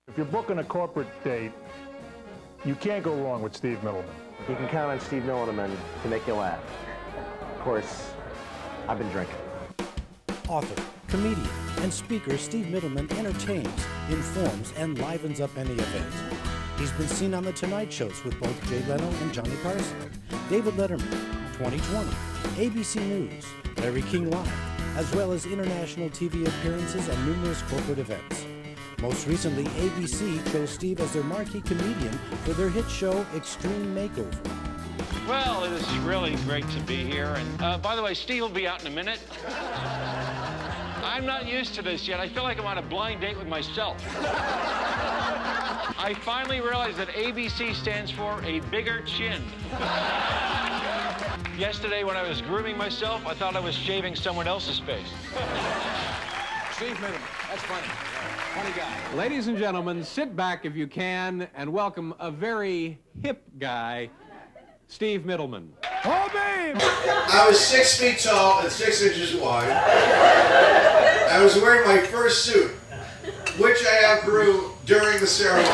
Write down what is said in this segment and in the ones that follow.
If you're booking a corporate date, you can't go wrong with Steve Mittleman. You can count on Steve Mittleman to make you laugh. Of course, I've been drinking. Author, comedian, and speaker Steve Mittleman entertains, informs, and livens up any event. He's been seen on The Tonight Shows with both Jay Leno and Johnny Carson, David Letterman, 2020, ABC News, Larry King Live, as well as international TV appearances and numerous corporate events. Most recently, ABC chose Steve as their marquee comedian for their hit show Extreme Makeover. Well, it is really great to be here. And by the way, Steve will be out in a minute. I'm not used to this yet. I feel like I'm on a blind date with myself. I finally realized that ABC stands for a bigger chin. Yesterday, when I was grooming myself, I thought I was shaving someone else's face. Steve Mittleman, that's funny. Funny guy. Ladies and gentlemen, sit back if you can and welcome a very hip guy, Steve Mittleman. Oh, babe! I was 6 feet tall and 6 inches wide. I was wearing my first suit, which I outgrew during the ceremony.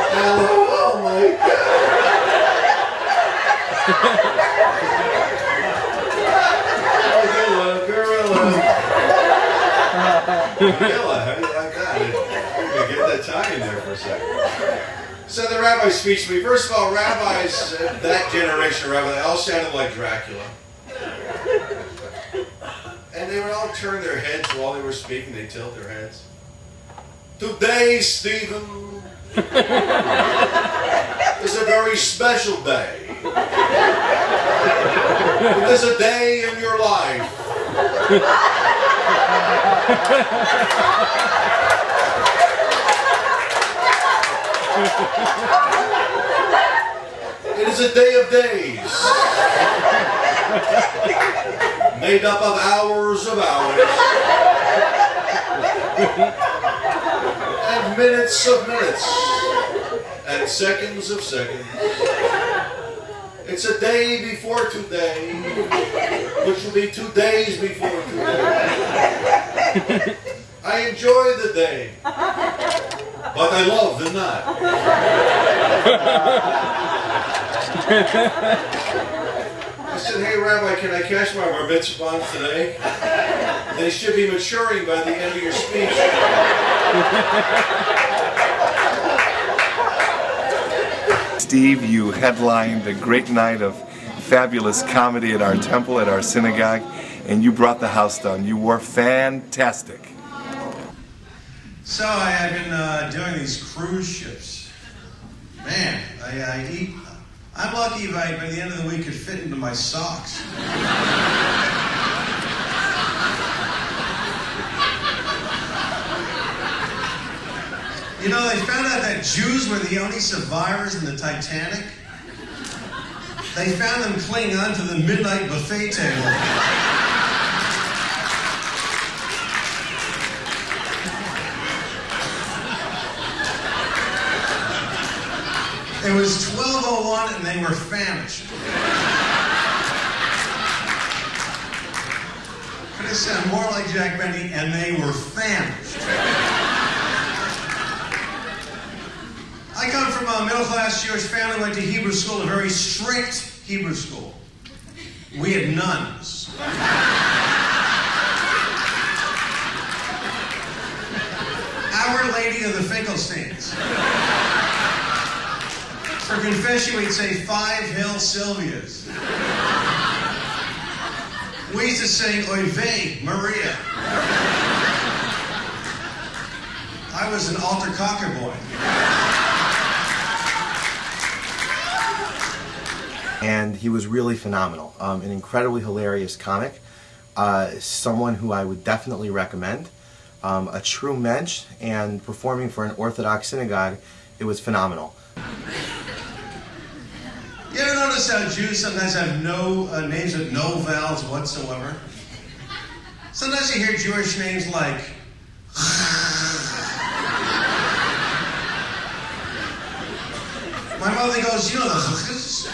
Oh my God! Gorilla, how do you like that? You get that tie in there for a second. So the rabbi speaks to me. First of all, rabbis, that generation of rabbis, they all sounded like Dracula. And they would all turn their heads while they were speaking. They tilt their heads. Today, Stephen, is a very special day. It is a day in your life. It is a day of days, made up of hours, and minutes of minutes, and seconds of seconds. It's a day before today, which will be 2 days before today. I enjoy the day, but I love the night. I said, hey, Rabbi, can I cash my bar mitzvah today? They should be maturing by the end of your speech. Steve, you headlined a great night of fabulous comedy at our temple, at our synagogue, and you brought the house down. You were fantastic. So I've been doing these cruise ships. Man, I eat. I'm lucky if I, by the end of the week, could fit into my socks. You know, they found out that Jews were the only survivors in the Titanic. They found them clinging on to the midnight buffet table. It was 12:01 and they were famished. Could have sounded more like Jack Benny, and they were famished. I come from a middle-class Jewish family, went to Hebrew school, a very strict Hebrew school. We had nuns. Our Lady of the Finkelsteins. For confession, we'd say 5 Hail Sylvias. We used to sing Oy vey, Maria. I was an altar cocker boy. And he was really phenomenal. An incredibly hilarious comic. Someone who I would definitely recommend. A true mensch, and performing for an Orthodox synagogue, it was phenomenal. You ever notice how Jews sometimes have no names with no vowels whatsoever? Sometimes you hear Jewish names like my mother goes, you know the hookahs?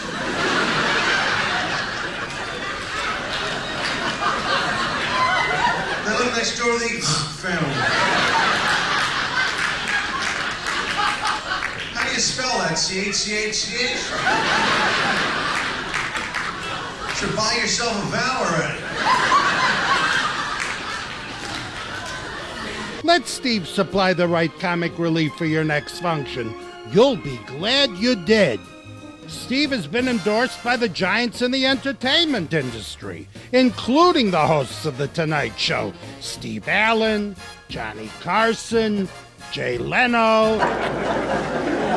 next door to the family. How do you spell that? C-H-C-H-C-H? Should buy yourself a vowel already. Let Steve supply the right comic relief for your next function. You'll be glad you did. Steve has been endorsed by the giants in the entertainment industry, including the hosts of The Tonight Show, Steve Allen, Johnny Carson, Jay Leno.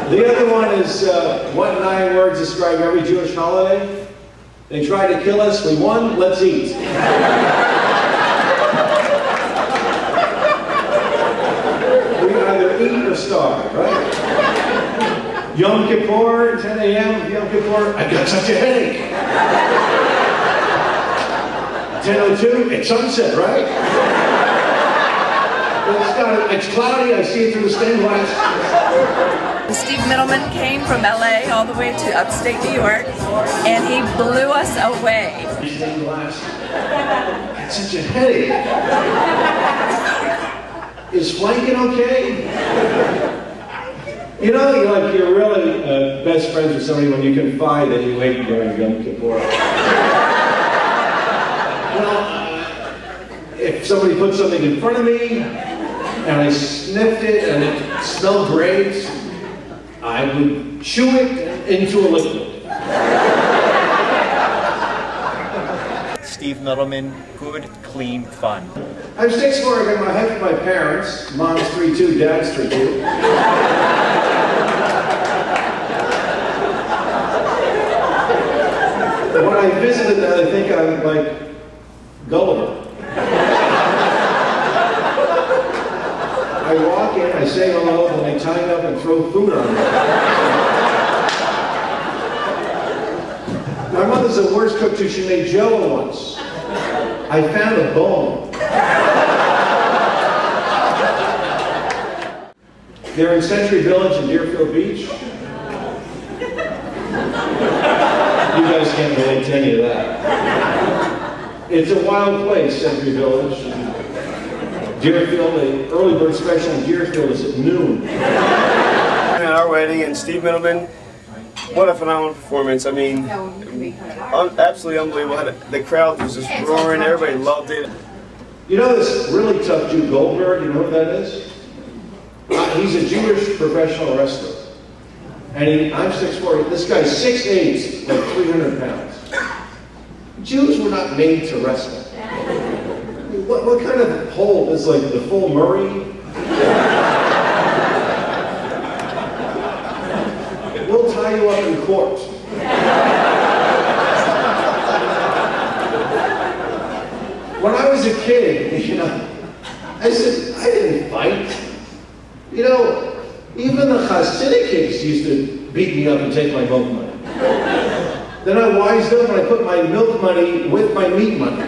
The other one is, what 9 words describe every Jewish holiday? They tried to kill us, we won, let's eat. We either eat or starve, right? Yom Kippur, 10 a.m., Yom Kippur, I got such a headache. 10:02, it's sunset, right? It's cloudy, I see it through the stained glass. Steve Mittleman came from LA all the way to upstate New York, and he blew us away. Stained glass. It's such a headache. Is flanking okay? You know, you're really best friends with somebody when you confide that you ate during Yom Kippur. Well, if somebody put something in front of me, and I sniffed it, and it smelled great, I would chew it into a liquid. Steve Mittleman, good, clean fun. I'm 6'4", I got my height from my parents. Mom's 3'2", dad's 3'2". When I visited them, I think I'm like gullible. I walk in, I say hello, then they tie me up and throw food on me. My mother's the worst cook too. She made Jell-O once. I found a bone. They're in Century Village in Deerfield Beach. You guys can't relate to any of that. It's a wild place, Century Village. Deerfield, the early bird special in Deerfield is at noon. At our wedding, and Steve Mittleman, what a phenomenal performance. I mean, absolutely unbelievable. The crowd was just roaring, everybody loved it. You know this really tough Jew Goldberg, you know who that is? He's a Jewish professional wrestler. And I'm 6'4", this guy's 6'8", like 300 pounds. Jews were not made to wrestle. What kind of hold is like the full Murray? We'll tie you up in court. When I was a kid, I said, I didn't fight. Even the Hasidic kids used to beat me up and take my milk money. Then I wised up and I put my milk money with my meat money.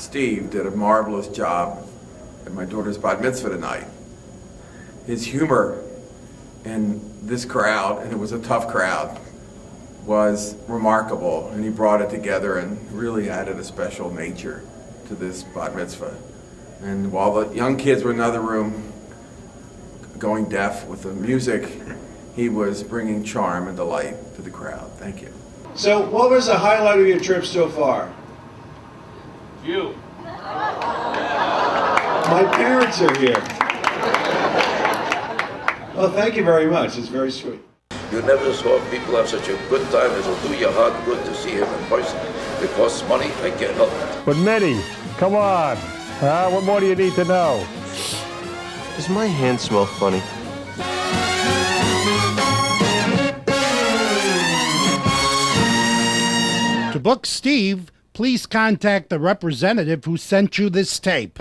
Steve did a marvelous job at my daughter's bat mitzvah tonight. His humor in this crowd, and it was a tough crowd, was remarkable, and he brought it together and really added a special nature to this bat mitzvah. And while the young kids were in another room going deaf with the music, he was bringing charm and delight to the crowd. Thank you. So what was the highlight of your trip so far? You. My parents are here. Oh, thank you very much. It's very sweet. You never saw people have such a good time. It'll do your heart good to see him in person. It costs money, I can't help it. But Mitty, come on. What more do you need to know? Does my hand smell funny? To book Steve, please contact the representative who sent you this tape.